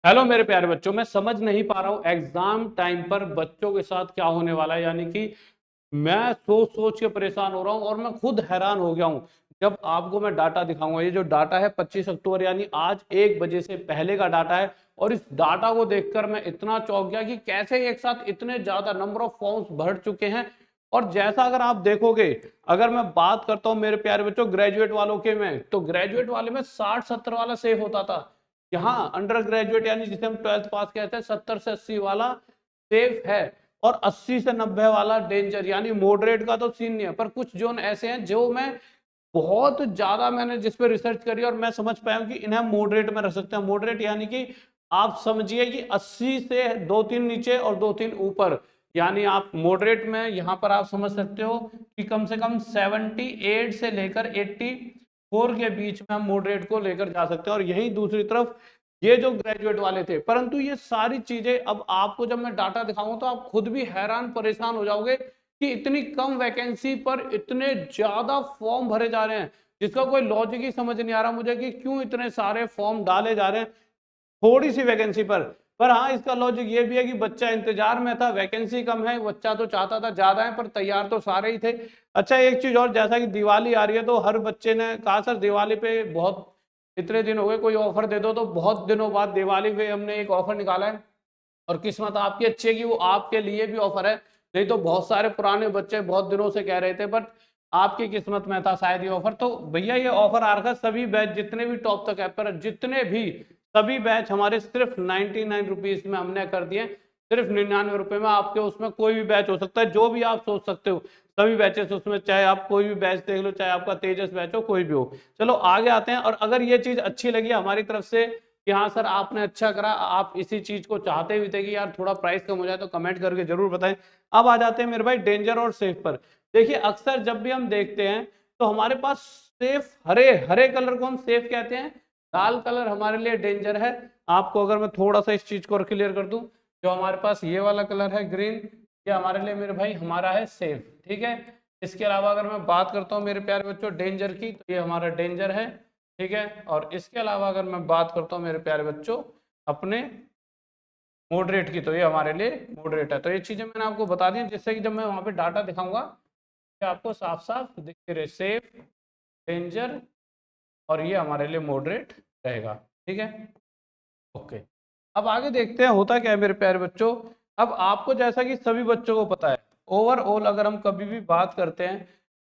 Hello मेरे प्यारे बच्चों, मैं समझ नहीं पा रहा हूँ एग्जाम टाइम पर बच्चों के साथ क्या होने वाला है। यानी कि मैं सोच सोच के परेशान हो रहा हूँ और मैं खुद हैरान हो गया हूँ। जब आपको मैं डाटा दिखाऊंगा, ये जो डाटा है 25 अक्टूबर यानी आज 1 बजे से पहले का डाटा है। और इस डाटा को देखकर मैं इतना चौंक गया कि कैसे एक साथ इतने ज्यादा नंबर ऑफ फॉर्म्स भर चुके हैं। और जैसा अगर आप देखोगे, अगर मैं बात करता हूँ मेरे प्यारे बच्चों ग्रेजुएट वालों के में, तो ग्रेजुएट वाले में 60-70 वाला सेव होता था। यहाँ अंडर ग्रेजुएट यानी जिसे हम 12th पास कहते हैं 70 से 80 वाला सेफ है। और 80 से 90 वाला डेंजर यानी मॉडरेट का तो सीन नहीं है। पर कुछ जोन ऐसे हैं जो मैं बहुत ज्यादा मैंने जिस पे रिसर्च करी और मैं समझ पाया हूं कि इन्हें मॉडरेट में रख सकते हैं। मॉडरेट यानी कि आप समझिए कि 80 से 2-3 नीचे और 2-3 ऊपर, यानी आप मॉडरेट में यहां पर आप समझ सकते हो कि कम से कम 78 से लेकर 84 के बीच में हम मॉडरेट को लेकर जा सकते हैं। और यही दूसरी तरफ ये जो ग्रेजुएट वाले थे, परंतु ये सारी चीजें अब आपको जब मैं डाटा दिखाऊंगा तो आप खुद भी हैरान परेशान हो जाओगे कि इतनी कम वैकेंसी पर इतने ज्यादा फॉर्म भरे जा रहे हैं, जिसका कोई लॉजिक ही समझ नहीं आ रहा मुझे कि क्यों इतने सारे फॉर्म डाले जा रहे हैं थोड़ी सी वैकेंसी पर हाँ, इसका लॉजिक ये भी है कि बच्चा इंतजार में था, वैकेंसी कम है, बच्चा तो चाहता था ज्यादा है पर तैयार तो सारे ही थे। अच्छा, एक चीज और, जैसा कि दिवाली आ रही है तो हर बच्चे ने कहा सर दिवाली पे बहुत इतने दिन हो गए कोई ऑफर दे दो, तो बहुत दिनों बाद दिवाली पे हमने एक ऑफर निकाला है। और किस्मत आपकी अच्छी है कि वो आपके लिए भी ऑफर है, नहीं तो बहुत सारे पुराने बच्चे बहुत दिनों से कह रहे थे, बट आपकी किस्मत में था शायद ये ऑफर। तो भैया ये ऑफर आ रखा है, सभी बैच जितने भी टॉप तक ऐप पर जितने भी सभी बैच हमारे सिर्फ 99 रुपीज में हमने कर दिए। सिर्फ 99 रुपए में आपके उसमें कोई भी बैच हो सकता है, जो भी आप सोच सकते हो सभी बैचेस उसमें, चाहे आप कोई भी बैच देख लो, चाहे आपका तेजस बैच हो, कोई भी हो। चलो आगे आते हैं। और अगर ये चीज अच्छी लगी हमारी तरफ से कि हाँ सर आपने अच्छा करा, आप इसी चीज को चाहते भी थे कि यार थोड़ा प्राइस कम हो जाए, तो कमेंट करके जरूर बताएं। अब आ जाते हैं मेरे भाई डेंजर और सेफ पर। देखिए अक्सर जब भी हम देखते हैं तो हमारे पास सेफ हरे हरे कलर को हम सेफ कहते हैं, लाल कलर हमारे लिए डेंजर है। आपको अगर मैं थोड़ा सा इस चीज को क्लियर कर दूं, जो हमारे पास ये वाला कलर है ग्रीन, ये हमारे लिए मेरे भाई हमारा है सेफ, ठीक है। इसके अलावा अगर मैं बात करता हूँ मेरे प्यारे बच्चों डेंजर की, तो ये हमारा डेंजर है, ठीक है। और इसके अलावा अगर मैं बात करता हूँ मेरे प्यारे बच्चों अपने मॉडरेट की, तो ये हमारे लिए मॉडरेट है। तो ये चीजें मैंने आपको बता दी जिससे कि जब मैं वहां पे डाटा दिखाऊंगा कि आपको साफ साफ दिखते रहे सेफ, डेंजर, और ये हमारे लिए मॉडरेट रहेगा, ठीक है। ओके, अब आगे देखते हैं होता क्या है मेरे प्यारे बच्चों। अब आपको जैसा कि सभी बच्चों को पता है, ओवरऑल अगर हम कभी भी बात करते हैं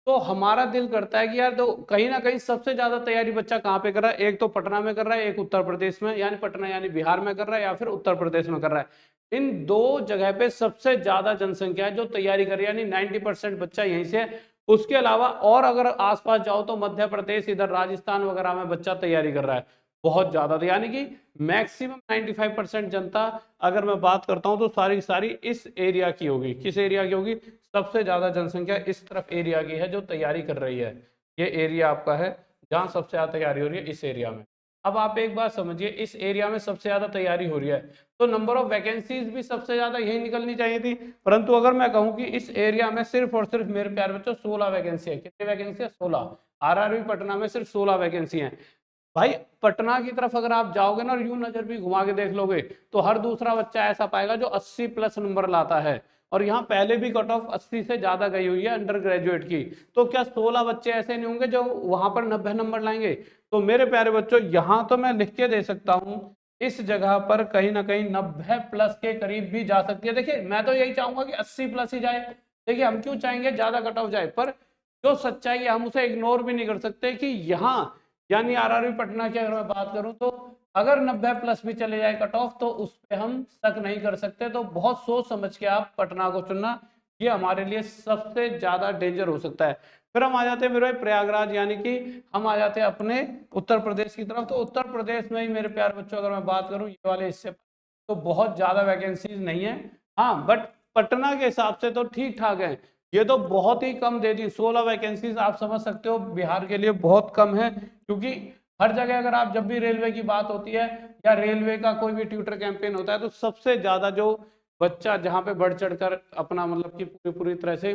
तो हमारा दिल करता है कि यार, तो कहीं ना कहीं सबसे ज्यादा तैयारी बच्चा कहाँ पे कर रहा है, एक तो पटना में कर रहा है, एक उत्तर प्रदेश में, यानी पटना यानी बिहार में कर रहा है, या फिर उत्तर प्रदेश में कर रहा है। इन दो जगह पे सबसे ज्यादा जनसंख्या है जो तैयारी कर रही है, यानी 90% बच्चा यहीं से है। उसके अलावा और अगर आसपास जाओ तो मध्य प्रदेश, इधर राजस्थान वगैरह में बच्चा तैयारी कर रहा है बहुत ज्यादा। तो यानी कि मैक्सिमम 95% जनता, अगर मैं बात करता हूं तो सारी की सारी इस एरिया की होगी। किस एरिया की होगी? सबसे ज्यादा जनसंख्या इस तरफ एरिया की है जो तैयारी कर रही है। ये एरिया आपका है जहां सबसे ज्यादा तैयारी हो रही है, इस एरिया में। अब आप एक बात समझिए, इस एरिया में सबसे ज्यादा तैयारी हो रही है तो नंबर ऑफ वैकेंसीज भी सबसे ज्यादा यही निकलनी चाहिए थी। परंतु अगर मैं कहूं कि इस एरिया में सिर्फ और सिर्फ मेरे प्यारे बच्चों 16 वैकेंसी है। कितनी वैकेंसी है? 16। आरआरबी पटना में सिर्फ 16 वैकेंसी है। भाई पटना की तरफ अगर आप जाओगे ना और यूं नजर भी घुमा के देख लोगे तो हर दूसरा बच्चा ऐसा पाएगा जो 80 प्लस नंबर लाता है। और यहाँ पहले भी कट ऑफ 80 से ज्यादा गई हुई है अंडर ग्रेजुएट की। तो क्या 16 बच्चे ऐसे नहीं होंगे जो वहां पर 90 नंबर लाएंगे? तो मेरे प्यारे बच्चों यहाँ तो मैं लिख के दे सकता हूँ, इस जगह पर कहीं ना कहीं 90 प्लस के करीब भी जा सकती है। देखिए मैं तो यही चाहूंगा कि 80 प्लस ही जाए। देखिए हम क्यों चाहेंगे ज्यादा कट ऑफ जाए, पर जो सच्चाई है हम उसे इग्नोर भी नहीं कर सकते कि यहाँ यानी आरआरबी पटना की अगर मैं बात करूं तो अगर 90 प्लस भी चले जाए कट ऑफ तो उस पर हम शक नहीं कर सकते। तो बहुत सोच समझ के आप पटना को चुनना, ये हमारे लिए सबसे ज्यादा डेंजर हो सकता है। फिर हम आ जाते हैं मेरे भाई प्रयागराज, यानी कि हम आ जाते हैं अपने उत्तर प्रदेश की तरफ। तो उत्तर प्रदेश में ही मेरे प्यारे बच्चों अगर मैं बात करूं ये वाले हिस्से तो बहुत ज्यादा वैकेंसीज नहीं है। हाँ बट पटना के हिसाब से तो ठीक ठाक है। ये तो बहुत ही कम दे दी, 16 वैकेंसीज आप समझ सकते हो बिहार के लिए बहुत कम है। क्योंकि हर जगह अगर आप जब भी रेलवे की बात होती है या रेलवे का कोई भी ट्यूटर कैंपेन होता है तो सबसे ज्यादा जो बच्चा जहां पे बढ़ चढ़कर अपना मतलब कि पूरी पूरी तरह से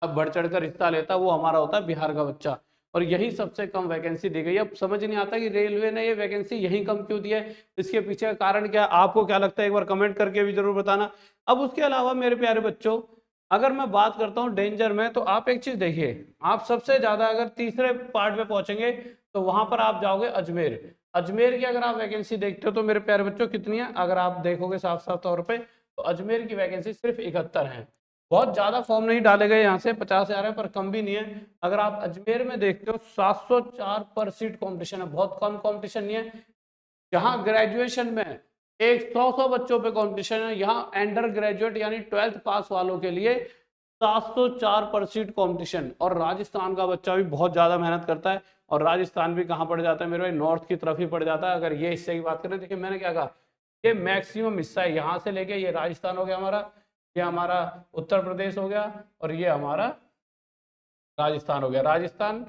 अब बढ़ चढ़कर हिस्सा लेता है वो हमारा होता है बिहार का बच्चा। और यही सबसे कम वैकेंसी दी गई है। अब समझ नहीं आता कि रेलवे ने ये वैकेंसी यही कम क्यों दी है, इसके पीछे का कारण क्या है, आपको क्या लगता है एक बार कमेंट करके भी जरूर बताना। अब उसके अलावा मेरे प्यारे बच्चों, अगर मैं बात करता हूँ डेंजर में, तो आप एक चीज देखिए, आप सबसे ज्यादा अगर तीसरे पार्ट पे पहुंचेंगे तो वहां पर आप जाओगे अजमेर। अजमेर की अगर आप वैकेंसी देखते हो तो मेरे प्यारे बच्चों कितनी है, अगर आप देखोगे साफ साफ तौर पर, तो अजमेर की वैकेंसी सिर्फ 71 है। बहुत ज्यादा फॉर्म नहीं डाले गए, यहाँ से 50,000 है पर कम भी नहीं है। अगर आप अजमेर में देखते हो 704 पर सीट कंपटीशन है, बहुत कम कंपटीशन नहीं है। जहां ग्रेजुएशन में एक 100 बच्चों पे कंपटीशन है, यहाँ अंडर ग्रेजुएट यानी 12th पास वालों के लिए 704 पर सीट कंपटीशन। और राजस्थान का बच्चा भी बहुत ज्यादा मेहनत करता है, और राजस्थान भी कहाँ पड़ जाता है मेरे भाई, नॉर्थ की तरफ ही पड़ जाता है। अगर ये हिस्से की बात करें, देखिए मैंने क्या कहा, ये मैक्सिमम हिस्सा है, यहाँ से लेके ये राजस्थान हो गया हमारा, ये हमारा उत्तर प्रदेश हो गया, और ये हमारा राजस्थान हो गया। राजस्थान,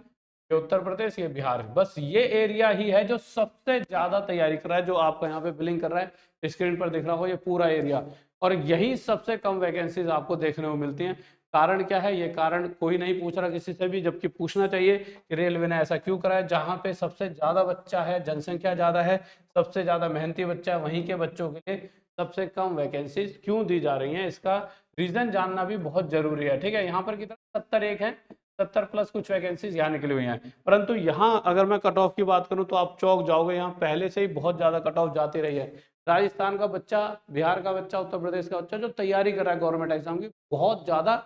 ये उत्तर प्रदेश, ये बिहार, बस ये एरिया ही है जो सबसे ज्यादा तैयारी कर रहा है। जो आपको यहाँ पे बिलिंग कर रहा है स्क्रीन पर दिख रहा हो, ये पूरा एरिया, और यही सबसे कम वैकेंसीज आपको देखने को मिलती हैं। कारण क्या है, ये कारण कोई नहीं पूछ रहा किसी से भी, जबकि पूछना चाहिए कि रेलवे ने ऐसा क्यों करा है। जहां पे सबसे ज्यादा बच्चा है, जनसंख्या ज्यादा है, सबसे ज्यादा मेहनती बच्चा है, वहीं के बच्चों के लिए सबसे कम वैकेंसीज क्यों दी जा रही हैं, इसका रीजन जानना भी बहुत जरूरी है। ठीक है, यहाँ पर कितना 70 एक है, 70 प्लस कुछ वैकेंसीज यहाँ निकली हुई हैं। परंतु यहाँ अगर मैं कट ऑफ की बात करूँ तो आप चौक जाओगे, यहाँ पहले से ही बहुत ज्यादा कट ऑफ जाती रही है। राजस्थान का बच्चा, बिहार का बच्चा, उत्तर प्रदेश का बच्चा जो तैयारी कर रहा है गवर्नमेंट एग्जाम की, बहुत ज्यादा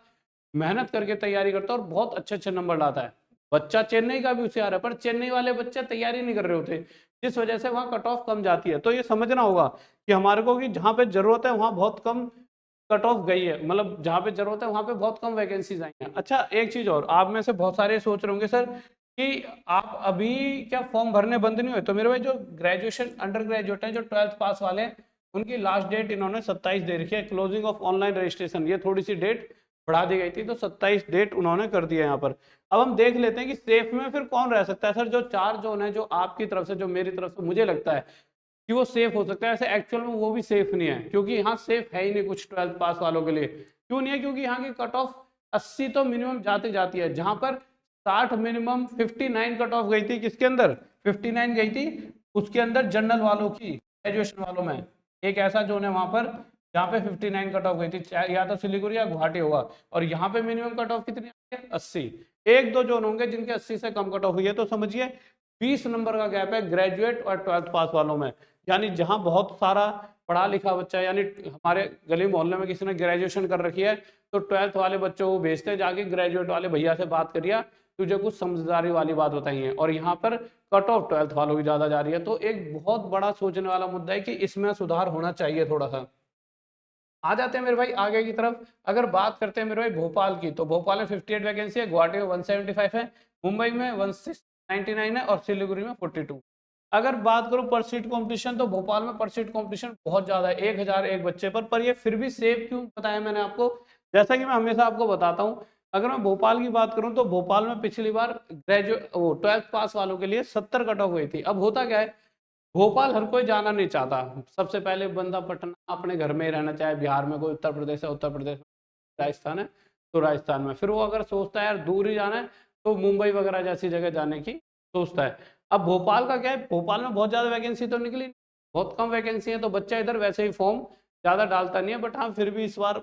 मेहनत करके तैयारी करता है और बहुत अच्छे अच्छे नंबर लाता है। बच्चा चेन्नई का भी होशियार है, पर चेन्नई वाले बच्चे तैयारी नहीं कर रहे होते, जिस वजह से वहाँ कट ऑफ कम जाती है। तो ये समझना होगा कि हमारे को कि जहाँ पे जरूरत है वहाँ बहुत कम कट ऑफ गई है, मतलब जहाँ पे जरूरत है वहाँ पे बहुत कम वैकेंसीज आई हैं। अच्छा, एक चीज और, आप में से बहुत सारे सोच रहे होंगे सर कि आप अभी क्या फॉर्म भरने बंद नहीं हुए, तो मेरे भाई जो ग्रेजुएशन अंडर ग्रेजुएट हैं, जो 12th पास वाले हैं, उनकी लास्ट डेट इन्होंने 27 दे रखी है, क्लोजिंग ऑफ ऑनलाइन रजिस्ट्रेशन। ये थोड़ी सी डेट बढ़ा दी गई थी, तो 27 डेट उन्होंने कर दिया यहाँ पर। अब हम देख लेते हैं कि सेफ में फिर कौन रह सकता है। सर जो 4 जोन है, जो आपकी तरफ से, जो मेरी तरफ से मुझे लगता है कि वो सेफ हो सकता है, ऐसे एक्चुअल में वो भी सेफ नहीं है, क्योंकि यहाँ सेफ है ही नहीं कुछ 12th पास वालों के लिए। क्यों नहीं है, क्योंकि यहाँ की कट ऑफ 80 तो मिनिमम जाती जाती है, जहां पर 60 मिनिमम 59 कट ऑफ गई थी, किसके अंदर 59 गई थी, उसके अंदर जनरल वालों की, ग्रेजुएशन वालों में एक ऐसा जोन है वहां पर जहाँ पे 59 कट ऑफ गई थी, या तो सिलीगुड़ी या गुवाहाटी होगा। और यहाँ पे मिनिमम कट ऑफ कितनी है, 80। एक दो जोन होंगे जिनके 80 से कम कट ऑफ हुई है, तो समझिए 20 नंबर का गैप है ग्रेजुएट और 12th पास वालों में। यानी जहां बहुत सारा पढ़ा लिखा बच्चा है, यानी हमारे गली मोहल्ले में किसी ने ग्रेजुएशन कर रखी है, तो 12th वाले बच्चों को भेजते हैं जाके ग्रेजुएट वाले भैया से बात करिए, तुझे कुछ समझदारी वाली बात बताइए। और यहाँ पर कट ऑफ 12th वालों की ज्यादा जा रही है। तो एक बहुत बड़ा सोचने वाला मुद्दा है कि इसमें सुधार होना चाहिए थोड़ा सा। आ जाते हैं मेरे भाई आगे की तरफ। अगर बात करते हैं मेरे भाई भोपाल की, तो भोपाल में 58 वैकेंसी है, गुवाहाटी में 175 है, मुंबई में 1699 है, और सिलीगुड़ी में 42। अगर बात करूं पर सीट कंपटीशन, तो भोपाल में पर सीट कंपटीशन बहुत ज्यादा है, 1001 बच्चे पर ये फिर भी सेफ क्यों बताया मैंने आपको, जैसा कि मैं हमेशा आपको बताता हूं। अगर मैं भोपाल की बात करूं तो भोपाल में पिछली बार ग्रेजुएट 12th पास वालों के लिए 70 कट ऑफ हुई थी। अब होता क्या है, भोपाल हर कोई जाना नहीं चाहता। सबसे पहले बंदा पटना अपने घर में ही रहना चाहे, बिहार में कोई उत्तर प्रदेश है, उत्तर प्रदेश में राजस्थान है तो राजस्थान में, फिर वो अगर सोचता है यार दूर ही जाना है तो मुंबई वगैरह जैसी जगह जाने की सोचता है। अब भोपाल का क्या है, भोपाल में बहुत ज्यादा वैकेंसी तो निकली, बहुत कम वैकेंसी है, तो बच्चा इधर वैसे ही फॉर्म ज्यादा डालता नहीं है। बट हाँ फिर भी इस बार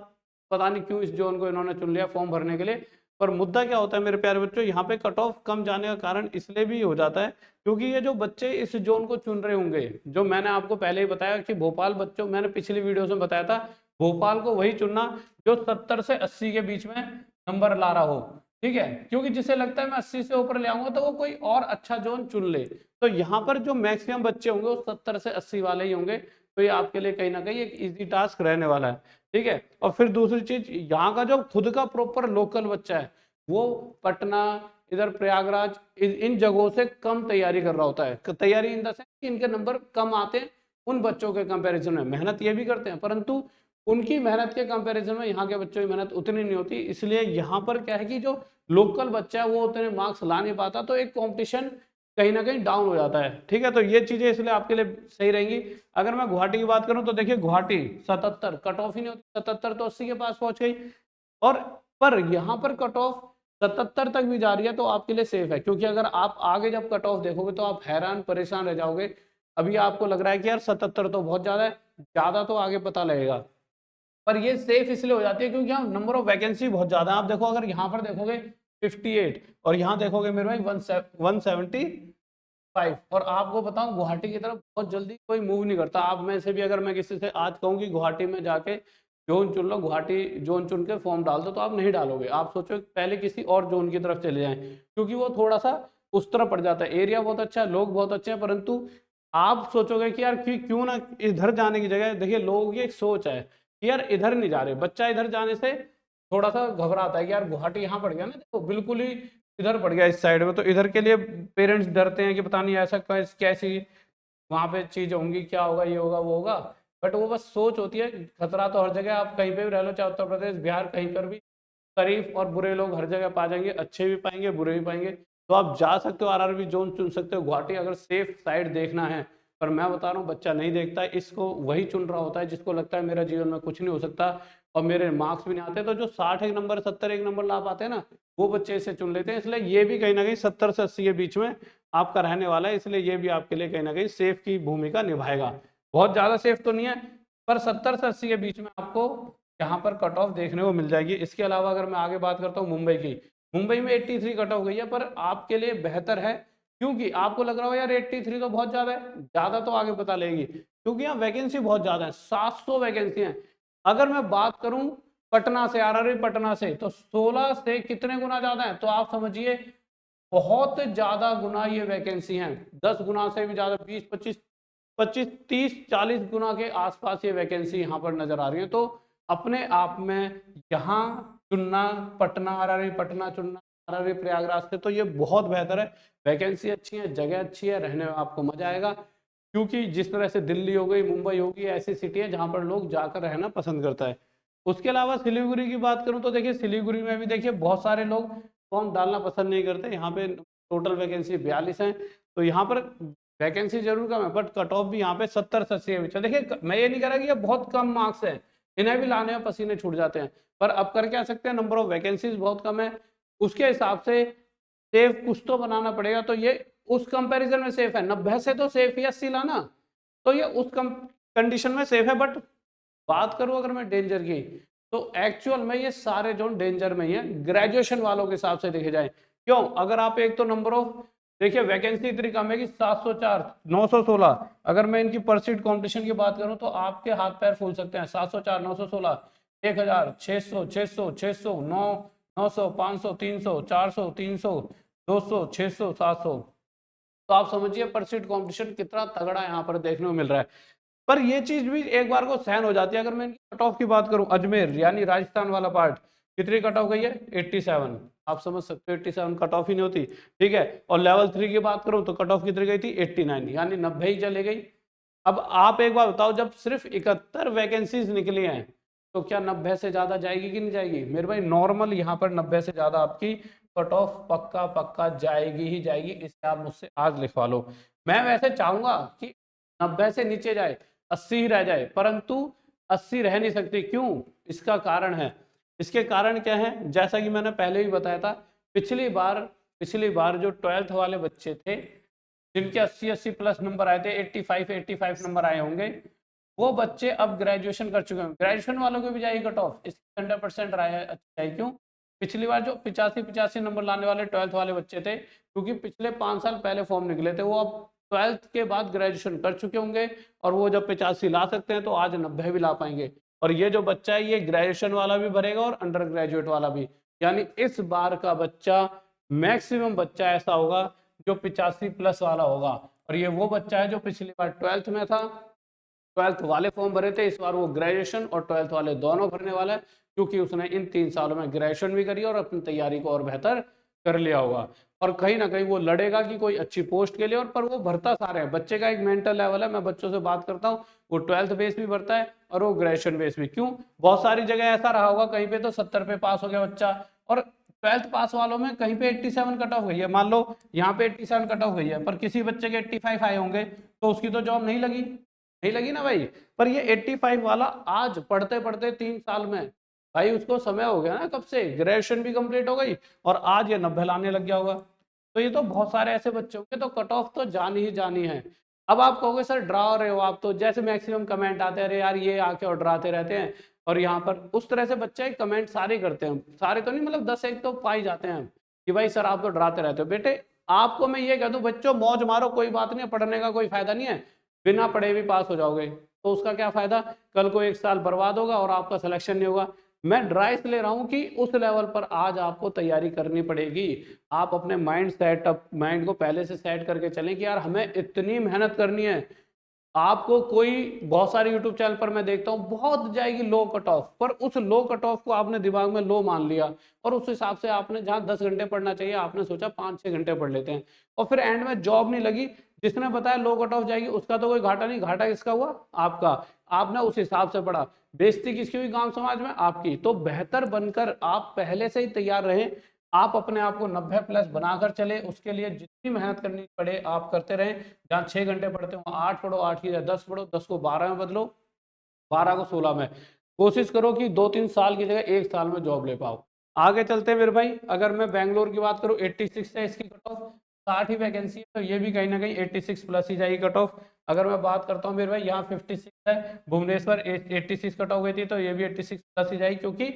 पता नहीं क्यों इस जोन को इन्होंने चुन लिया फॉर्म भरने के लिए। पर मुद्दा क्या होता है मेरे प्यारे बच्चों, यहाँ पे कट ऑफ कम जाने का कारण इसलिए भी हो जाता है क्योंकि ये जो बच्चे इस जोन को चुन रहे होंगे, जो मैंने आपको पहले ही बताया कि भोपाल बच्चों, मैंने पिछली वीडियो में बताया था, भोपाल को वही चुनना जो 70 से 80 के बीच में नंबर ला रहा हो। ठीक है, क्योंकि जिसे लगता है मैं 80 से ऊपर ले आऊंगा तो वो कोई और अच्छा जोन चुन ले। तो यहाँ पर जो मैक्सिमम बच्चे होंगे वो 70 से 80 वाले ही होंगे, तो ये आपके लिए कहीं ना कहीं एक इजी टास्क रहने वाला है। ठीक है, और फिर दूसरी चीज, यहाँ का जो खुद का प्रॉपर लोकल बच्चा है वो पटना, इधर प्रयागराज, इन जगहों से कम तैयारी कर रहा होता है। तैयारी इन द सेंस कि इनके नंबर कम आते हैं उन बच्चों के कंपैरिजन में। मेहनत ये भी करते हैं परंतु उनकी मेहनत के कंपैरिजन में यहाँ के बच्चों की मेहनत उतनी नहीं होती। इसलिए यहाँ पर क्या है कि जो लोकल बच्चा है वो उतने मार्क्स ला नहीं पाता, तो एक कॉम्पिटिशन कहीं ना कहीं डाउन हो जाता है। ठीक है, तो ये चीजें इसलिए आपके लिए सही रहेंगी। अगर मैं गुवाहाटी की बात करूं तो देखिए गुवाहाटी 77 कट ऑफ ही नहीं होती, 77 तो 80 के पास पहुंच गई। और पर यहाँ पर कट ऑफ 77 तक भी जा रही है तो आपके लिए सेफ है, क्योंकि अगर आप आगे जब कट ऑफ देखोगे तो आप हैरान परेशान रह जाओगे। अभी आपको लग रहा है कि यार 77 तो बहुत ज्यादा है, ज्यादा तो आगे पता लगेगा। पर ये सेफ इसलिए हो जाती है क्योंकि यहाँ नंबर ऑफ वैकेंसी बहुत ज्यादा है। आप देखो, अगर यहाँ पर देखोगे 58 और यहाँ देखोगे मेरे भाई 175, और आपको बताऊं गुवाहाटी की तरफ बहुत जल्दी कोई मूव नहीं करता। आप में से भी अगर मैं किसी से आज कहूँ कि गुवाहाटी में जाके जोन चुन लो, गुवाहाटी जोन चुन के फॉर्म डाल दो, तो आप नहीं डालोगे। आप सोचो पहले किसी और जोन की तरफ चले जाएं, क्योंकि वो थोड़ा सा उस तरफ पड़ जाता है। एरिया बहुत अच्छा है, लोग बहुत अच्छे हैं, परंतु आप सोचोगे कि यार क्यों ना इधर जाने की जगह, देखिए लोगों की एक सोच है कि यार इधर नहीं जा रहे, बच्चा इधर जाने से थोड़ा सा घबराता है कि यार गुवाहाटी यहाँ पड़ गया ना, देखो बिल्कुल ही इधर पड़ गया इस साइड में, तो इधर के लिए पेरेंट्स डरते हैं कि पता नहीं ऐसा कैसी वहां पे चीज होंगी, क्या होगा, ये होगा वो होगा। बट वो बस सोच होती है। खतरा तो हर जगह, आप कहीं पे भी रह लो, चाहे उत्तर प्रदेश बिहार कहीं पर भी, शरीफ और बुरे लोग हर जगह पा जाएंगे, अच्छे भी पाएंगे बुरे भी पाएंगे। तो आप जा सकते हो, आरआरबी जोन चुन सकते हो गुवाहाटी, अगर सेफ साइड देखना है। पर मैं बता रहा हूँ बच्चा नहीं देखता है, इसको वही चुन रहा होता है जिसको लगता है मेरा जीवन में कुछ नहीं हो सकता और मेरे मार्क्स भी नहीं आते। तो जो 60 एक नंबर 70 एक नंबर ला पाते हैं ना, वो बच्चे इसे चुन लेते हैं। इसलिए ये भी कहीं ना कहीं 70 से 80 के बीच में आपका रहने वाला है, इसलिए ये भी आपके लिए कहीं ना कहीं सेफ की भूमिका निभाएगा। बहुत ज्यादा सेफ तो नहीं है, पर 70 से 80 के बीच में आपको यहाँ पर कट ऑफ देखने को मिल जाएगी। इसके अलावा अगर मैं आगे बात करता हूँ मुंबई की, मुंबई में 83 कट ऑफ गई है, पर आपके लिए बेहतर है, क्योंकि आपको लग रहा हो यार 83 तो बहुत ज्यादा है, ज्यादा तो आगे पता लगेगी, क्योंकि यहाँ वैकेंसी बहुत ज्यादा है, 700 वैकेंसी है। अगर मैं बात करूं पटना से, आरआरबी पटना से, तो 16 से कितने गुना ज्यादा है, तो आप समझिए बहुत ज्यादा गुना ये वैकेंसी है, 10 गुना से भी ज्यादा, 20 25 30 40 गुना के आसपास ये वैकेंसी यहाँ पर नजर आ रही है। तो अपने आप में यहाँ चुनना, पटना आरआरबी पटना चुनना आरआरबी प्रयागराज से, तो ये बहुत बेहतर है। वैकेंसी अच्छी है, जगह अच्छी है, रहने में आपको मजा आएगा, क्योंकि जिस तरह से दिल्ली हो गई, मुंबई होगी, ऐसी सिटी है जहां पर लोग जाकर रहना पसंद करता है। उसके अलावा सिलीगुड़ी की बात करूं तो देखिए सिलीगुड़ी में भी देखिए बहुत सारे लोग फॉर्म डालना पसंद नहीं करते। यहाँ पे टोटल वैकेंसी 42 है, तो यहाँ पर वैकेंसी जरूर कम है, बट कट ऑफ भी यहाँ पे 70 से 80 है। देखिए मैं ये नहीं कह रहा कि ये बहुत कम मार्क्स है, इन्हें भी लाने में पसीने छूट जाते हैं, पर अब कर क्या सकते हैं, नंबर ऑफ वैकेंसीज बहुत कम है, उसके हिसाब से सेफ कुछ तो बनाना पड़ेगा। तो ये उस कंपैरिजन में सेफ है, 90 से तो सेफ ही 80 लाना, तो ये उस कंडीशन में सेफ है। बट बात करूं अगर मैं डेंजर की, तो एक्चुअल में ये सारे जोन डेंजर में ही है, ग्रेजुएशन वालों के हिसाब से देखे जाए। क्यों? अगर आप एक तो नंबर ऑफ देखिए वैकेंसी इतनी कम है कि 704 916, अगर मैं इनकी पर सीट कॉम्पिटिशन की बात करूं तो आपके हाथ पैर फूल सकते हैं। 704 916 1000 600 600 600 9 900 500 300 400 300 200 600 700, तो आप समझिए पर सीट कॉम्पिटिशन कितना तगड़ा यहाँ पर देखने को मिल रहा है। पर ये चीज भी एक बार को सहन हो जाती है। अगर मैं इनकी कट ऑफ की बात करूं, अजमेर यानी राजस्थान वाला पार्ट, कितनी कट ऑफ गई है? 87। आप समझ सकते हो 87 कट ऑफ ही नहीं होती, ठीक है। और लेवल 3 की बात करूं तो कट ऑफ कितनी गई थी? 89, यानी 90 ही चले गई। अब आप एक बार बताओ, जब सिर्फ 71 वैकेंसीज निकली हैं, तो क्या 90 से ज्यादा जाएगी कि नहीं जाएगी? मेरे भाई नॉर्मल यहाँ पर 90 से ज्यादा आपकी कट ऑफ पक्का पक्का जाएगी ही जाएगी, इसे आप मुझसे आज लिखवा लो। मैं वैसे चाहूंगा कि 90 से नीचे जाए, 80 ही रह जाए, परंतु 80 रह नहीं सकती। क्यों? इसका कारण है। इसके कारण क्या है? जैसा कि मैंने पहले भी बताया था, पिछली बार जो 12th वाले बच्चे थे जिनके 80 प्लस नंबर आए थे, 85 नंबर आए होंगे, वो बच्चे अब ग्रेजुएशन कर चुके हैं। ग्रेजुएशन वालों को भी जाएगी कट ऑफ, इसकी 100% राय है। क्यों? पिछली बार जो 85 नंबर लाने वाले 12th वाले बच्चे थे, क्योंकि पिछले 5 साल पहले फॉर्म निकले थे, वो अब 12th के बाद ग्रेजुएशन कर चुके होंगे, और वो जब 85 ला सकते हैं तो आज 90 भी ला पाएंगे। और ये जो बच्चा है ये ग्रेजुएशन वाला भी भरेगा और अंडर ग्रेजुएट वाला भी, यानी इस बार का बच्चा मैक्सिमम बच्चा ऐसा होगा जो 85 प्लस वाला होगा। और ये वो बच्चा है जो पिछली बार 12th में था, 12th वाले फॉर्म भरे थे, इस बार वो ग्रेजुएशन और 12th वाले दोनों भरने वाला है, क्योंकि उसने इन 3 सालों में ग्रेजुएशन भी करी और अपनी तैयारी को और बेहतर कर लिया होगा। और कहीं ना कहीं वो लड़ेगा कि कोई अच्छी पोस्ट के लिए, और पर वो भरता सारे है। बच्चे का एक मेंटल लेवल है, मैं बच्चों से बात करता हूँ, वो 12th बेस भी भरता है और वो ग्रेजुएशन बेस भी। क्यों? बहुत सारी जगह ऐसा रहा होगा, कहीं पे तो 70 पे पास हो गया बच्चा, और 12th पास वालों में कहीं पे 87 कट ऑफ गई है, मान लो यहाँ पे 87 कट ऑफ गई है, पर किसी बच्चे के 85 आए होंगे, तो उसकी तो जॉब नहीं लगी ना भाई। पर ये 85 वाला आज पढ़ते पढ़ते 3 साल में भाई उसको समय हो गया ना, कब से ग्रेजुएशन भी कंप्लीट हो गई और आज ये 90 लाने लग गया होगा। तो ये तो बहुत सारे ऐसे बच्चे होंगे, तो कट ऑफ तो जानी ही जानी है। अब आप कहोगे सर डरा रहे हो आप, तो जैसे मैक्सिमम कमेंट आते हैं, अरे यार ये आके और डराते रहते हैं, और यहाँ पर उस तरह से बच्चे कमेंट सारे करते हैं, सारे तो नहीं मतलब 10 एक तो पाई जाते हैं कि भाई सर आप तो डराते रहते हो। बेटे आपको मैं ये कह दूं, बच्चों मौज मारो, कोई बात नहीं है, पढ़ने का कोई फायदा नहीं है, बिना पढ़े भी पास हो जाओगे, तो उसका क्या फायदा, कल को 1 साल बर्बाद होगा और आपका सिलेक्शन नहीं होगा। मैं ड्राई ले रहा हूं कि उस लेवल पर आज आपको तैयारी करनी पड़ेगी। आप अपने माइंड को पहले से सेट करके चलें कि यार हमें इतनी मेहनत करनी है। आपको कोई बहुत सारे यूट्यूब चैनल पर मैं देखता हूँ बहुत जाएगी लो कट ऑफ, पर उस लो कट ऑफ को आपने दिमाग में लो मान लिया, और उस हिसाब से आपने जहां 10 घंटे पढ़ना चाहिए आपने सोचा 5-6 घंटे पढ़ लेते हैं, और फिर एंड में जॉब नहीं लगी। जिसने बताया लो कट ऑफ जाएगी उसका तो कोई घाटा नहीं, घाटा किसका हुआ, आपका। आपने उस हिसाब से पढ़ा, बेइज्जती किसकी हुई गांव समाज में, आपकी। तो बेहतर बनकर आप पहले से ही तैयार रहें, आप अपने आप को 90+ बनाकर चले, उसके लिए जितनी मेहनत करनी पड़े आप करते रहें। जहाँ 6 घंटे पढ़ते हो 8 पढ़ो, 8 की 10 पढ़ो, 10 को 12 में बदलो, 12 को 16 में। कोशिश करो कि 2-3 साल की जगह 1 साल में जॉब ले पाओ। आगे चलते हैं मेरे भाई, अगर मैं बैंगलोर की बात करूँ 86 है इसकी कट ऑफ, 60 ही वैकेंसी है, तो ये भी कहीं ना कहीं 86 प्लस ही जाएगी कट ऑफ। अगर मैं बात करता हूँ मेरे भाई यहाँ 56 है, भुवनेश्वर 86 कट ऑफ गई थी, तो ये भी 86 प्लस ही जाएगी, क्योंकि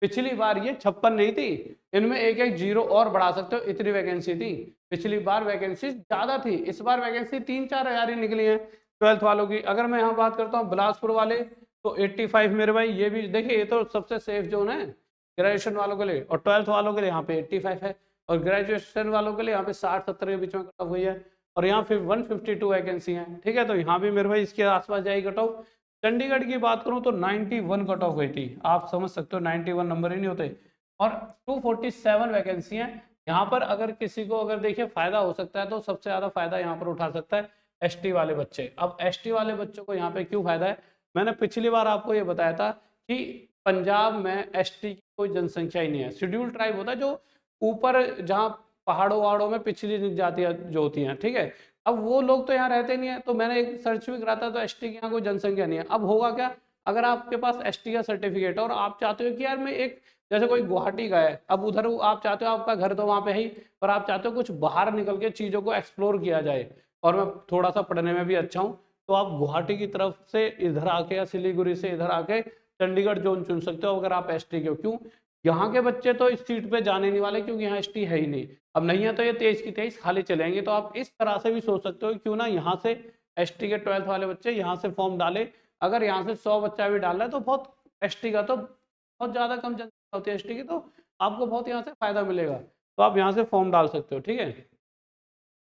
पिछली बार ये 56 नहीं थी, इनमें एक एक जीरो और बढ़ा सकते हो, इतनी वैकेंसी थी। पिछली बार वैकेंसी ज्यादा थी, इस बार वैकेंसी 3-4 हजार ही निकली है 12th वालों की। अगर मैं यहाँ बात करता हूँ बिलासपुर वाले, तो 85 मेरे भाई, ये भी देखिए ये तो सबसे सेफ जोन है ग्रेजुएशन वालों के लिए, और 12th वालों के लिए यहाँ पे 85 है, और ग्रेजुएशन वालों के लिए यहाँ पे 60-70 के बीच में कट ऑफ हुई है, और यहाँ फिर 152 वैकेंसी है, ठीक है। तो यहाँ भी मेरे भाई इसके आसपास जाएगी कट ऑफ। चंडीगढ़ की बात करूँ तो 91 कट ऑफ गई थी, आप समझ सकते हो 91 नंबर ही नहीं होते, और 247 वैकेंसी है यहाँ पर। अगर किसी को अगर देखिए फायदा हो सकता है, तो सबसे ज्यादा फायदा यहाँ पर उठा सकता है एसटी वाले बच्चे। अब एसटी वाले बच्चों को यहाँ पे क्यों फायदा है, मैंने पिछली बार आपको ये बताया था कि पंजाब में एसटी की कोई जनसंख्या ही नहीं है, शेड्यूल ट्राइब होता है जो ऊपर जहाँ पहाड़ों वहाड़ों में पिछली जातियां जो होती हैं, ठीक है। अब वो लोग तो यहाँ रहते नहीं है, तो मैंने एक सर्च भी करा था, तो एसटी की यहाँ कोई जनसंख्या नहीं है। अब होगा क्या, अगर आपके पास एसटी का सर्टिफिकेट है और आप चाहते हो कि यार मैं एक, जैसे कोई गुवाहाटी का है, अब उधर आप चाहते हो, आपका घर तो वहाँ पे है ही, पर आप चाहते हो कुछ बाहर निकल के चीज़ों को एक्सप्लोर किया जाए, और मैं थोड़ा सा पढ़ने में भी अच्छा हूँ, तो आप गुवाहाटी की तरफ से इधर आके या सिलीगुड़ी से इधर आके चंडीगढ़ जोन चुन सकते हो, अगर आप एसटी के हो। क्यों, यहाँ के बच्चे तो इस सीट पे जाने नहीं वाले, क्योंकि यहाँ एसटी है ही नहीं। अब नहीं है तो ये 23 की 23 खाली चलेंगे। तो आप इस तरह से भी सोच सकते हो, क्यों ना यहाँ से एसटी के 12th वाले बच्चे यहाँ से फॉर्म डाले। अगर यहाँ से 100 बच्चा भी डाल रहा है तो बहुत, एसटी का तो बहुत ज़्यादा कम जनसंख्या होती है एसटी की, तो आपको बहुत यहाँ से फायदा मिलेगा, तो आप यहाँ से फॉर्म डाल सकते हो, ठीक है।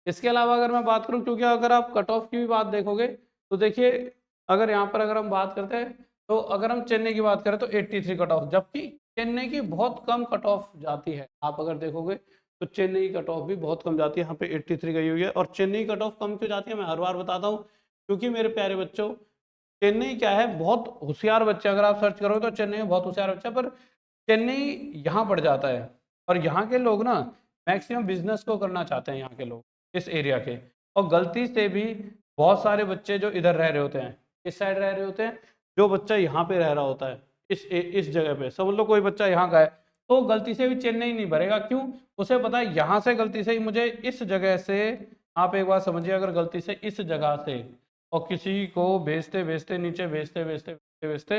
इसके अलावा अगर मैं बात करूं, क्योंकि अगर आप कट ऑफ की भी बात देखोगे, तो देखिए अगर यहाँ पर अगर हम बात करते हैं, तो अगर हम चेन्नई की बात करें तो 83 कट ऑफ, जबकि चेन्नई की बहुत कम कट ऑफ जाती है। आप अगर देखोगे तो चेन्नई कट ऑफ भी बहुत कम जाती है, यहाँ पे 83 गई हुई है। और चेन्नई कट ऑफ कम क्यों जाती है, मैं हर बार बताता हूँ, क्योंकि मेरे प्यारे बच्चों चेन्नई क्या है, बहुत होशियार बच्चे, अगर आप सर्च करोगे तो चेन्नई में बहुत होशियार बच्चा, पर चेन्नई यहाँ पड़ जाता है, और यहाँ के लोग ना मैक्सिमम बिजनेस को करना चाहते हैं, यहाँ के लोग इस एरिया के। और गलती से भी बहुत सारे बच्चे जो इधर रह रहे होते हैं, इस साइड रह रहे होते हैं, जो बच्चा यहाँ पे रह रहा होता है इस जगह पे, समझ लो कोई बच्चा यहाँ का है, तो गलती से भी चेन्नई नहीं भरेगा। क्यों, उसे पता है यहाँ से गलती से ही मुझे इस जगह से, आप एक बात समझिए, अगर गलती से इस जगह से और किसी को भेजते भेजते नीचे, भेजते भेजते भेजते भेजते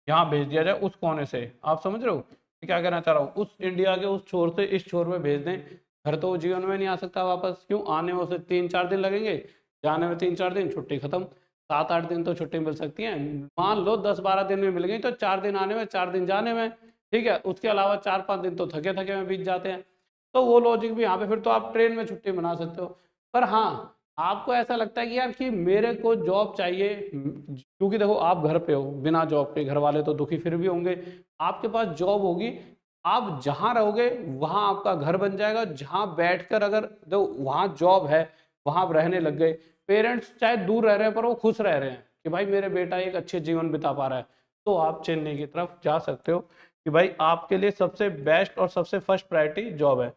यहाँ भेज दिया जाए उस कोने से, आप समझ रहे हो क्या कहना चाह रहा हूँ, उस इंडिया के उस छोर से इस छोर में भेज दें, घर तो जीवन में नहीं आ सकता वापस। क्यों, आने में उसे 3-4 दिन लगेंगे, जाने में 3-4 दिन, छुट्टी खत्म। 7-8 दिन तो छुट्टी मिल सकती है, मान लो 10-12 दिन में मिल गई, तो 4 दिन आने में 4 दिन जाने में, ठीक है। उसके अलावा 4-5 दिन तो थके थके में बीत जाते हैं। तो वो लॉजिक भी यहाँ पे, फिर तो आप ट्रेन में छुट्टी बना सकते हो। पर हाँ, आपको ऐसा लगता है कि यार कि मेरे को जॉब चाहिए, क्योंकि देखो आप घर पे हो, बिना जॉब के घर वाले तो दुखी फिर भी होंगे, आपके पास जॉब होगी, आप जहाँ रहोगे वहाँ आपका घर बन जाएगा, जहाँ बैठकर अगर देखो वहाँ जॉब है, वहाँ आप रहने लग गए, पेरेंट्स चाहे दूर रह रहे हैं पर वो खुश रह रहे हैं कि भाई मेरे बेटा एक अच्छे जीवन बिता पा रहा है, तो आप चेन्नई की तरफ जा सकते हो, कि भाई आपके लिए सबसे बेस्ट और सबसे फर्स्ट प्रायोरिटी जॉब है।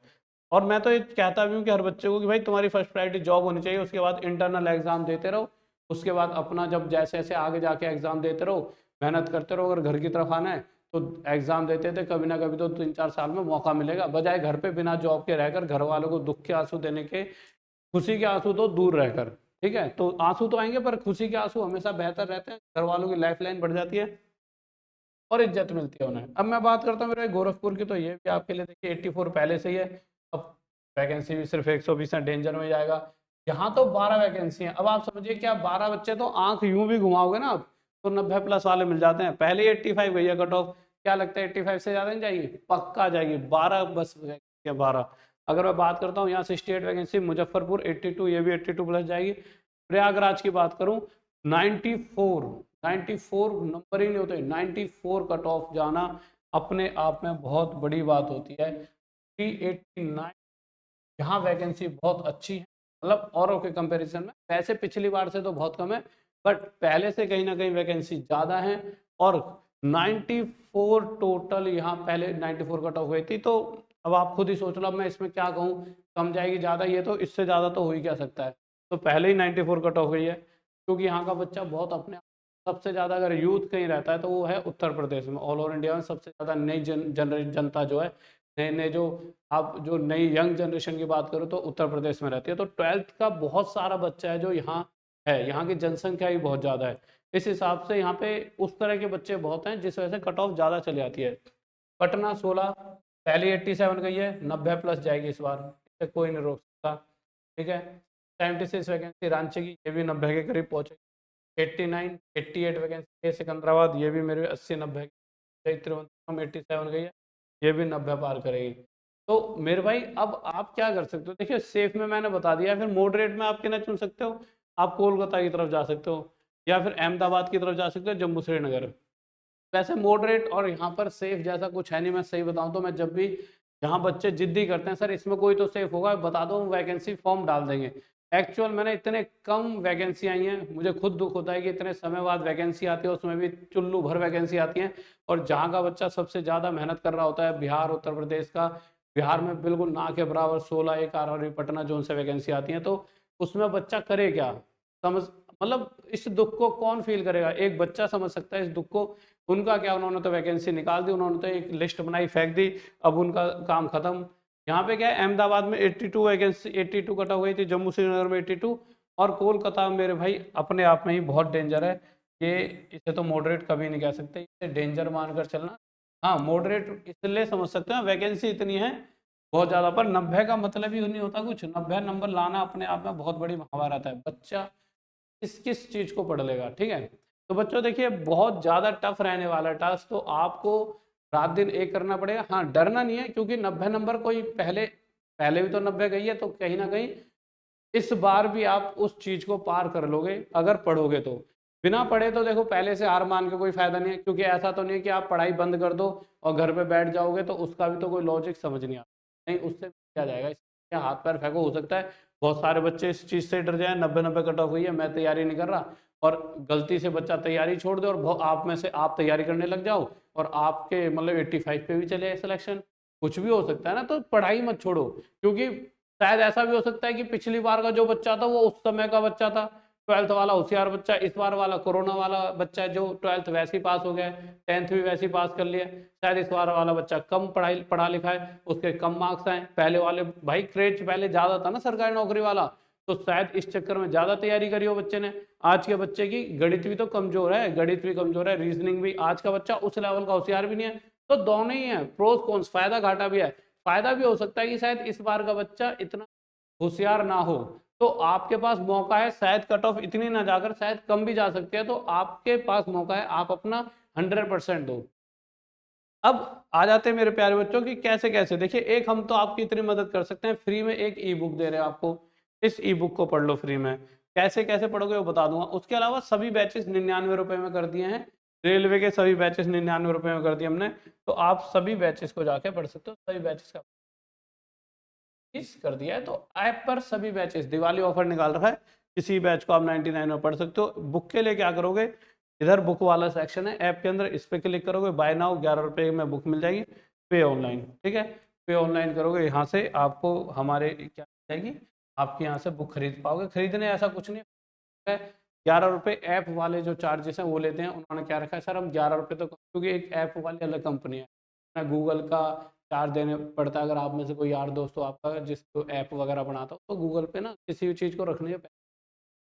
और मैं तो ये कहता भी हूँ कि हर बच्चे को कि भाई तुम्हारी फर्स्ट प्रायोरिटी जॉब होनी चाहिए, उसके बाद इंटरनल एग्जाम देते रहो, उसके बाद अपना जब जैसे जैसे आगे जाके एग्जाम देते रहो, मेहनत करते रहो, अगर घर की तरफ आना है तो एग्जाम देते थे, कभी ना कभी तो 3-4 साल में मौका मिलेगा, बजाय घर पे बिना जॉब के रहकर घर वालों को दुख के आंसू देने के, खुशी के आंसू तो दूर रहकर। ठीक है, तो आंसू तो आएंगे पर खुशी के आंसू हमेशा बेहतर रहते हैं, घर वालों की लाइफ लाइन बढ़ जाती है और इज्जत मिलती है उन्हें। अब मैं बात करता हूँ मेरे गोरखपुर की, तो ये भी आपके लिए देखिए 84 पहले से ही है। अब वैकेंसी भी सिर्फ 120 है, डेंजर में जाएगा। यहाँ तो 12 वैकेंसी है। अब आप समझिए कि आप 12 बच्चे तो आंख यूं भी घुमाओगे ना आप, तो 90+ वाले मिल जाते हैं। पहले ही 85 गई है कट ऑफ, क्या लगता है 85 से ज्यादा नहीं जाएगी? पक्का जाएगी। 12 बस वैकेंसी, 12। अगर मैं बात करता हूँ यहाँ 68 वैकेंसी, मुजफ्फरपुर 82, ये भी 82+ जाएगी। प्रयागराज की बात करूँ 94, 94 नंबर ही नहीं होते, 94 कट ऑफ जाना अपने आप में बहुत बड़ी बात होती है। 389 यहाँ वैकेंसी बहुत अच्छी है, मतलब औरों के कंपैरिजन में। वैसे पिछली बार से तो बहुत कम है, बट पहले से कहीं ना कहीं वैकेंसी ज़्यादा है। और 94 टोटल, यहाँ पहले 94 कट ऑफ हुई थी। तो अब आप खुद ही सोच लो, अब मैं इसमें क्या कहूँ, कम जाएगी ज़्यादा, ये तो इससे ज़्यादा तो हो ही क्या सकता है। तो पहले ही 94 कट ऑफ गई है, क्योंकि यहाँ का बच्चा बहुत अपने, सबसे ज़्यादा अगर यूथ कहीं रहता है तो वो है उत्तर प्रदेश में। ऑल ओवर इंडिया में सबसे ज़्यादा नई जनता जो है, नए नए जो, आप जो नई यंग जनरेशन की बात करो तो उत्तर प्रदेश में रहती है। तो 12th का बहुत सारा बच्चा है जो यहाँ है, यहाँ की जनसंख्या ही बहुत ज़्यादा है। इस हिसाब से यहाँ पे उस तरह के बच्चे बहुत हैं, जिस वजह से कट ऑफ ज़्यादा चली जाती है। पटना 16, पहले 87 गई है, 90+ जाएगी इस बार, इसे कोई नहीं रोक सकता। ठीक है, 76 वैकेंसी रांची की, ये भी 90 के करीब पहुंचेगी। 89, 88 वैकेंसी सिकंदराबाद, ये भी मेरे 80-90 त्रिवेंद्रम 87 गई है, ये भी 90 पार करेगी। तो मेरे भाई अब आप क्या कर सकते हो, देखिए सेफ में मैंने बता दिया, फिर मॉडरेट में आप कितना चुन सकते हो, आप कोलकाता की तरफ जा सकते हो, या फिर अहमदाबाद की तरफ जा सकते हो, जम्मू श्रीनगर। वैसे मॉडरेट और यहाँ पर सेफ जैसा कुछ है नहीं। मैं सही बताऊं तो मैं जब भी, यहाँ बच्चे जिद्दी करते हैं सर इसमें कोई तो सेफ होगा, बता दो वैकेंसी फॉर्म डाल देंगे। एक्चुअल मैंने इतने कम वैकेंसी आई हैं, मुझे खुद दुख होता है कि इतने समय बाद वैकेंसी आती है, उसमें भी चुल्लू भर वैकेंसी आती है। और जहाँ का बच्चा सबसे ज़्यादा मेहनत कर रहा होता है, बिहार उत्तर प्रदेश का, बिहार में बिल्कुल ना के बराबर 16 एक आर पटना जोन से वैकेंसी आती है। तो उसमें बच्चा करे क्या, समझ, मतलब इस दुख को कौन फील करेगा? एक बच्चा समझ सकता है इस दुख को। उनका क्या, उन्होंने तो वैकेंसी निकाल दी, उन्होंने तो एक लिस्ट बनाई फेंक दी, अब उनका काम खत्म। यहाँ पे क्या है, अहमदाबाद में 82 वैकेंसी, 82 कट ऑफ गई थी, जम्मू श्रीनगर में 82, और कोलकाता में मेरे भाई अपने आप में ही बहुत डेंजर है ये। इसे तो मॉडरेट कभी नहीं कह सकते, इसे डेंजर मानकर चलना। हाँ मॉडरेट इसलिए समझ सकते हैं, वैकेंसी इतनी है बहुत ज़्यादा, पर 90 का मतलब ही नहीं होता कुछ। 90 नंबर लाना अपने आप में बहुत बड़ी महाभारत है। बच्चा किस किस चीज़ को पढ़ लेगा। ठीक है, तो बच्चों देखिए बहुत ज़्यादा टफ रहने वाला टास्क, तो आपको रात दिन एक करना पड़ेगा। हाँ डरना नहीं है, क्योंकि 90 नंबर कोई पहले पहले भी तो 90 गई है, तो कहीं ना कहीं इस बार भी आप उस चीज को पार कर लोगे अगर पढ़ोगे तो। बिना पढ़े तो देखो पहले से हार मान के कोई फायदा नहीं है, क्योंकि ऐसा तो नहीं है कि आप पढ़ाई बंद कर दो और घर पे बैठ जाओगे, तो उसका भी तो कोई लॉजिक समझ नहीं आता। नहीं, उससे क्या जाएगा, इससे हाथ पैर फेंको। हो सकता है बहुत सारे बच्चे इस चीज से डर जाए, 90 कट ऑफ हुई है, मैं तैयारी नहीं कर रहा, और गलती से बच्चा तैयारी छोड़ दे, और आप में से आप तैयारी करने लग जाओ और आपके मतलब 85 पे भी चले सिलेक्शन। कुछ भी हो सकता है ना, तो पढ़ाई मत छोड़ो। क्योंकि शायद ऐसा भी हो सकता है कि पिछली बार का जो बच्चा था वो उस समय का बच्चा था, 12th वाला होशियार बच्चा, इस बार वाला कोरोना वाला बच्चा है जो 12th वैसे ही पास हो गया, 10th भी वैसे ही पास कर लिया। शायद इस बार वाला बच्चा कम पढ़ा लिखा है, उसके कम मार्क्स आए। पहले वाले भाई क्रेज पहले ज्यादा था ना सरकारी नौकरी वाला, तो शायद इस चक्कर में ज्यादा तैयारी करी हो बच्चे ने। आज के बच्चे की गणित भी तो कमजोर है, गणित भी कमजोर है, रीजनिंग भी। आज का बच्चा उस लेवल का होशियार भी नहीं है। तो दोनों ही है, प्रोस कॉन्स, फायदा घाटा भी है। फायदा भी हो सकता है कि शायद इस बार का बच्चा इतना होशियार ना हो, तो आपके पास मौका है, शायद कट ऑफ इतनी ना जाकर शायद कम भी जा सकते हैं, तो आपके पास मौका है, आप अपना 100% दो। अब आ जाते हैं मेरे प्यारे बच्चों की कैसे कैसे। देखिए एक हम तो आपकी इतनी मदद कर सकते हैं, फ्री में एक ई बुक दे रहे हैं आपको, इस ई बुक को पढ़ लो फ्री में। कैसे कैसे पढ़ोगे वो बता दूंगा। उसके अलावा सभी बैचेस 99 रुपए में कर दिए हैं, रेलवे के सभी बैचेस 99 रुपए में कर दिए हमने, तो आप सभी बैचेस को जाके पढ़ सकते हो। सभी बैचेस का कर दिया है, तो ऐप पर सभी बैचेस, दिवाली ऑफर निकाल रखा है, किसी बैच को आप 99 में पढ़ सकते हो। बुक के लिए क्या करोगे, इधर बुक वाला सेक्शन है ऐप के अंदर, इस पर क्लिक करोगे, बाय नाउ 11 रुपए में बुक मिल जाएगी, पे ऑनलाइन। ठीक है, पे ऑनलाइन करोगे, यहाँ से आपको हमारे क्या मिल जाएगी, आपके यहाँ से बुक खरीद पाओगे। खरीदने ऐसा कुछ नहीं है, ₹11 ऐप वाले जो चार्जेस हैं वो लेते हैं। उन्होंने क्या रखा है सर, हम ₹11 तो, क्योंकि एक ऐप वाली अलग कंपनी है ना, गूगल का चार्ज देने पड़ता है। अगर आप में से कोई यार दोस्त हो आपका जिसको ऐप वगैरह बनाता हो, तो गूगल पे ना किसी भी चीज़ को रखने के,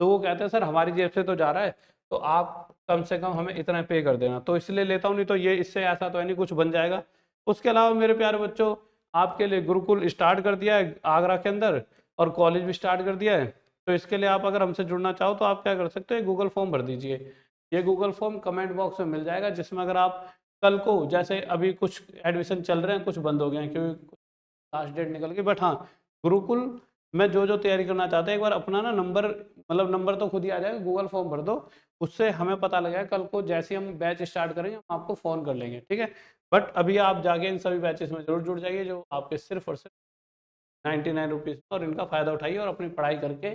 तो वो कहते हैं सर हमारी जेब से तो जा रहा है, तो आप कम से कम हमें इतना पे कर देना, तो इसलिए लेता हूँ। नहीं तो ये इससे ऐसा तो है नहीं कुछ बन जाएगा। उसके अलावा मेरे प्यारे बच्चों, आपके लिए गुरुकुल स्टार्ट कर दिया है आगरा के अंदर, और कॉलेज भी स्टार्ट कर दिया है। तो इसके लिए आप अगर हमसे जुड़ना चाहो तो आप क्या कर सकते हो, गूगल फॉर्म भर दीजिए। ये गूगल फॉर्म कमेंट बॉक्स में मिल जाएगा, जिसमें अगर आप कल को, जैसे अभी कुछ एडमिशन चल रहे हैं, कुछ बंद हो गए हैं क्योंकि लास्ट डेट निकल गई, बट हाँ गुरुकुल में जो जो तैयारी करना चाहते हैं, एक बार अपना ना नंबर, मतलब नंबर तो खुद ही आ जाएगा, गूगल फॉर्म भर दो, उससे हमें पता लगेगा। कल को जैसे हम बैच स्टार्ट करेंगे हम आपको फ़ोन कर लेंगे, ठीक है। बट अभी आप जाके इन सभी बैचेस में जरूर जुड़ जाइए, जो आपके सिर्फ और सिर्फ ₹99, और इनका फ़ायदा उठाइए और अपनी पढ़ाई करके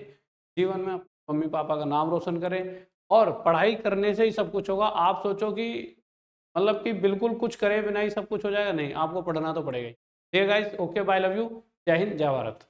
जीवन में मम्मी पापा का नाम रोशन करें। और पढ़ाई करने से ही सब कुछ होगा। आप सोचो कि मतलब कि बिल्कुल कुछ करे बिना ही सब कुछ हो जाएगा, नहीं, आपको पढ़ना तो पड़ेगा ही। ठीक है guys, okay, bye, love you, जय हिंद, जय भारत।